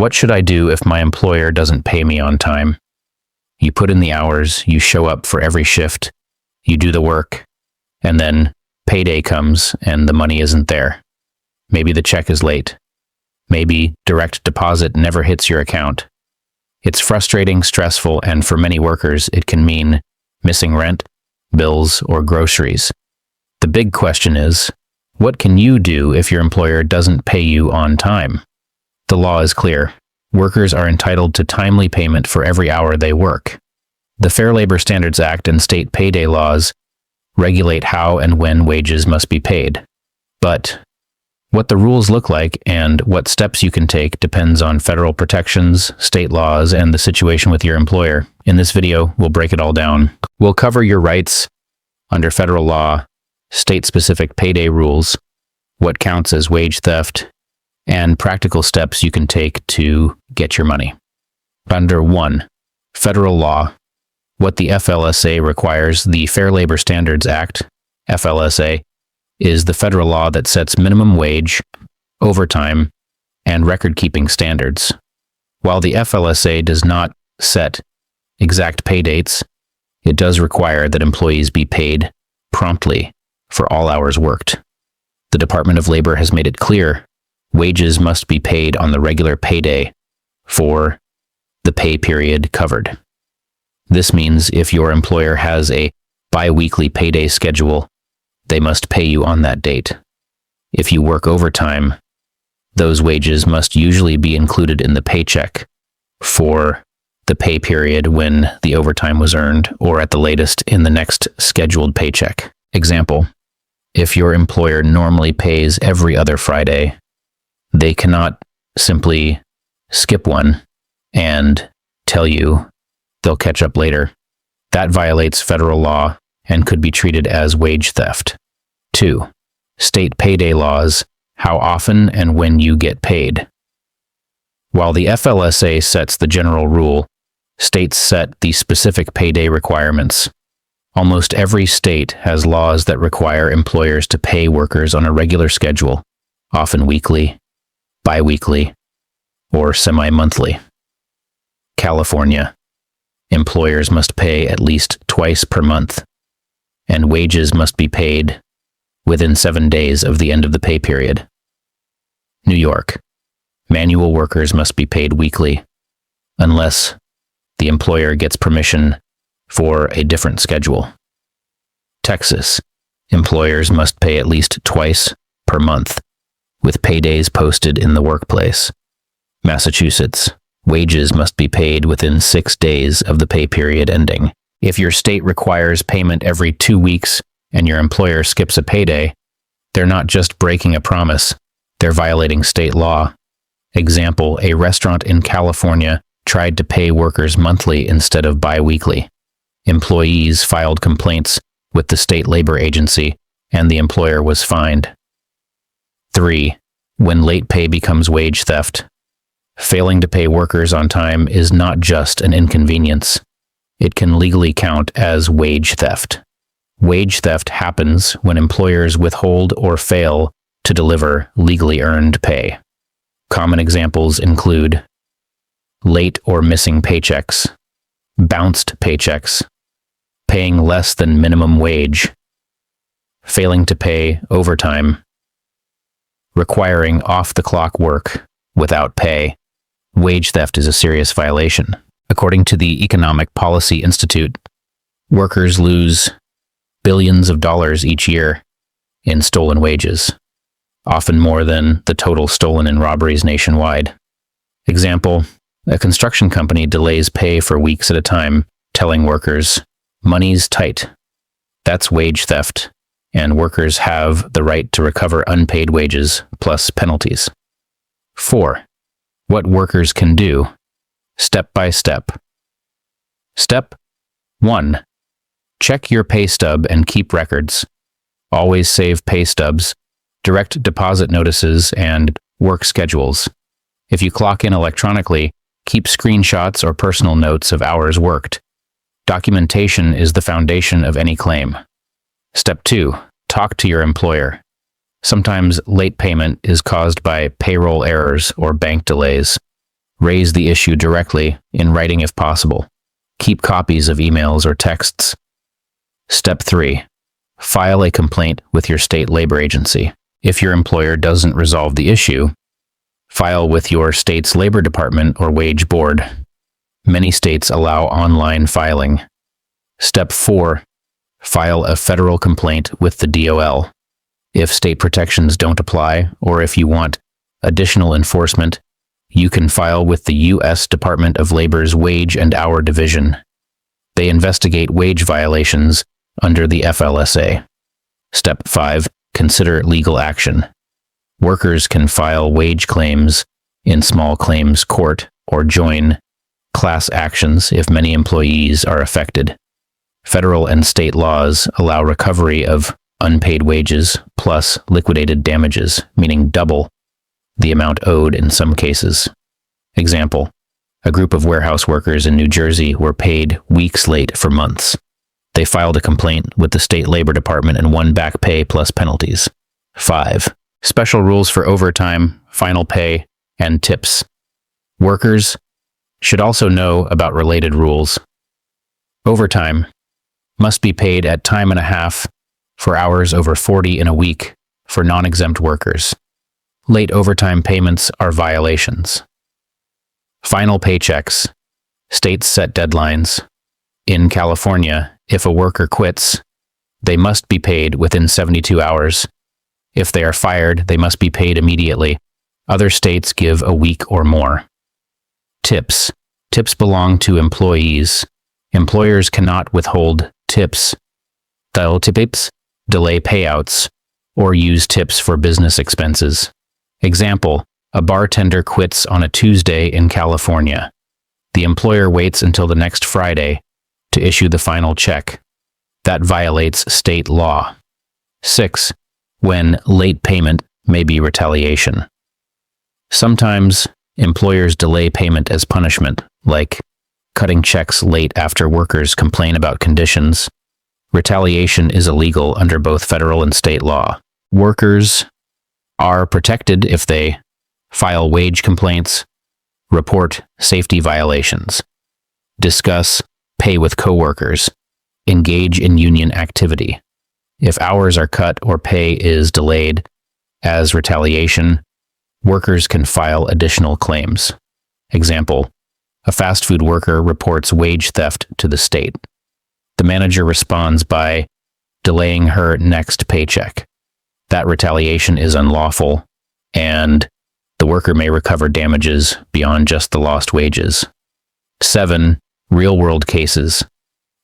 What should I do if my employer doesn't pay me on time? You put in the hours, you show up for every shift, you do the work, and then payday comes and the money isn't there. Maybe the check is late. Maybe direct deposit never hits your account. It's frustrating, stressful, and for many workers, it can mean missing rent, bills, or groceries. The big question is, what can you do if your employer doesn't pay you on time? The law is clear. Workers are entitled to timely payment for every hour they work. The Fair Labor Standards Act and state payday laws regulate how and when wages must be paid. But what the rules look like and what steps you can take depends on federal protections, state laws, and the situation with your employer. In this video, we'll break it all down. We'll cover your rights under federal law, state-specific payday rules, what counts as wage theft, and practical steps you can take to get your money. Under 1. Federal law. What the FLSA requires. The Fair Labor Standards Act, FLSA, is the federal law that sets minimum wage, overtime, and record-keeping standards. While the FLSA does not set exact pay dates, it does require that employees be paid promptly for all hours worked. The Department of Labor has made it clear wages must be paid on the regular payday for the pay period covered. This means if your employer has a bi-weekly payday schedule, they must pay you on that date. If you work overtime, those wages must usually be included in the paycheck for the pay period when the overtime was earned, or at the latest in the next scheduled paycheck. Example, if your employer normally pays every other Friday, they cannot simply skip one and tell you they'll catch up later. That violates federal law and could be treated as wage theft. 2. State payday laws, how often and when you get paid. While the FLSA sets the general rule, states set the specific payday requirements. Almost every state has laws that require employers to pay workers on a regular schedule, often weekly, bi-weekly, or semi-monthly. California. Employers must pay at least twice per month, and wages must be paid within 7 days of the end of the pay period. New York. Manual workers must be paid weekly, unless the employer gets permission for a different schedule. Texas. Employers must pay at least twice per month, with paydays posted in the workplace. Massachusetts. Wages must be paid within 6 days of the pay period ending. If your state requires payment every 2 weeks and your employer skips a payday, they're not just breaking a promise, they're violating state law. Example, a restaurant in California tried to pay workers monthly instead of bi-weekly. Employees filed complaints with the state labor agency, and the employer was fined. 3. When late pay becomes wage theft. Failing to pay workers on time is not just an inconvenience. It can legally count as wage theft. Wage theft happens when employers withhold or fail to deliver legally earned pay. Common examples include late or missing paychecks, bounced paychecks, paying less than minimum wage, failing to pay overtime, requiring off-the-clock work without pay. Wage theft is a serious violation. According to the Economic Policy Institute, workers lose billions of dollars each year in stolen wages, often more than the total stolen in robberies nationwide. Example, a construction company delays pay for weeks at a time, telling workers, "Money's tight." That's wage theft, and workers have the right to recover unpaid wages plus penalties. 4. What workers can do. Step by step. Step 1. Check your pay stub and keep records. Always save pay stubs, direct deposit notices, and work schedules. If you clock in electronically, keep screenshots or personal notes of hours worked. Documentation is the foundation of any claim. Step 2. Talk to your employer. Sometimes late payment is caused by payroll errors or bank delays. Raise the issue directly, in writing if possible. Keep copies of emails or texts. Step 3. File a complaint with your state labor agency. If your employer doesn't resolve the issue, file with your state's labor department or wage board. Many states allow online filing. Step 4. File a federal complaint with the DOL. If state protections don't apply, or if you want additional enforcement, you can file with the U.S. Department of Labor's Wage and Hour Division. They investigate wage violations under the FLSA. Step 5. Consider legal action. Workers can file wage claims in small claims court or join class actions if many employees are affected. Federal and state laws allow recovery of unpaid wages plus liquidated damages, meaning double the amount owed in some cases. Example: a group of warehouse workers in New Jersey were paid weeks late for months. They filed a complaint with the state labor department and won back pay plus penalties. 5. Special rules for overtime, final pay, and tips. Workers should also know about related rules. Overtime must be paid at time and a half for hours over 40 in a week for non-exempt workers. Late overtime payments are violations. Final paychecks. States set deadlines. In California, if a worker quits, they must be paid within 72 hours. If they are fired, they must be paid immediately. Other states give a week or more. Tips. Tips belong to employees. Employers cannot withhold tips, delay payouts, or use tips for business expenses. Example: a bartender quits on a Tuesday in California. The employer waits until the next Friday to issue the final check. That violates state law. 6. When late payment may be retaliation. Sometimes employers delay payment as punishment, like cutting checks late after workers complain about conditions. Retaliation is illegal under both federal and state law. Workers are protected if they file wage complaints, report safety violations, discuss pay with coworkers, engage in union activity. If hours are cut or pay is delayed as retaliation, workers can file additional claims. Example: a fast food worker reports wage theft to the state. The manager responds by delaying her next paycheck. That retaliation is unlawful, and the worker may recover damages beyond just the lost wages. 7. Real-world cases.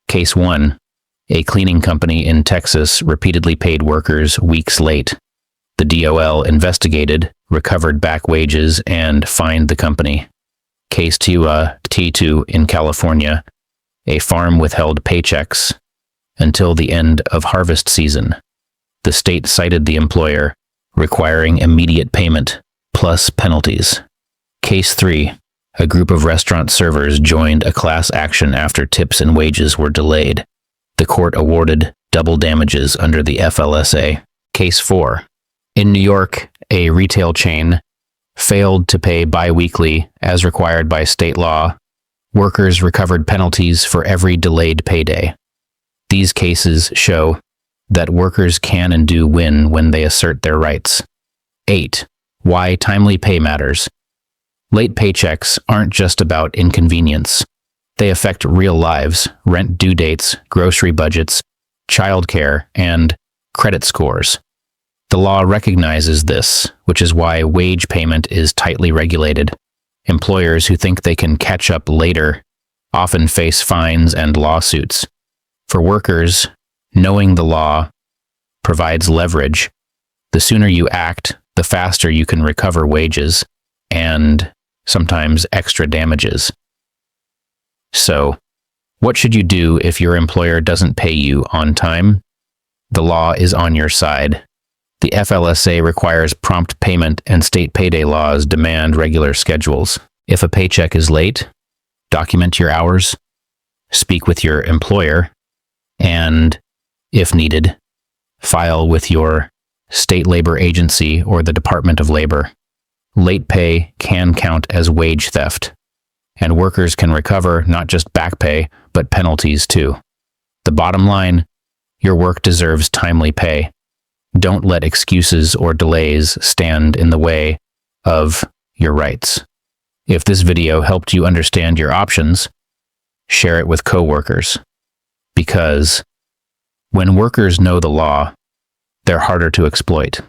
Case 1. A cleaning company in Texas repeatedly paid workers weeks late. The DOL investigated, recovered back wages, and fined the company. Case 2. T2 in California. A farm withheld paychecks until the end of harvest season. The state cited the employer, requiring immediate payment plus penalties. Case 3. A group of restaurant servers joined a class action after tips and wages were delayed. The court awarded double damages under the FLSA. Case 4. In New York, a retail chain failed to pay bi-weekly as required by state law. Workers recovered penalties for every delayed payday. These cases show that workers can and do win when they assert their rights. 8. Why timely pay matters. Late paychecks aren't just about inconvenience. They affect real lives: rent due dates, grocery budgets, childcare, and credit scores. The law recognizes this, which is why wage payment is tightly regulated. Employers who think they can catch up later often face fines and lawsuits. For workers, knowing the law provides leverage. The sooner you act, the faster you can recover wages and sometimes extra damages. So, what should you do if your employer doesn't pay you on time? The law is on your side. The FLSA requires prompt payment, and state payday laws demand regular schedules. If a paycheck is late, document your hours, speak with your employer, and, if needed, file with your state labor agency or the Department of Labor. Late pay can count as wage theft, and workers can recover not just back pay, but penalties too. The bottom line, your work deserves timely pay. Don't let excuses or delays stand in the way of your rights. If this video helped you understand your options, share it with coworkers. Because when workers know the law, they're harder to exploit.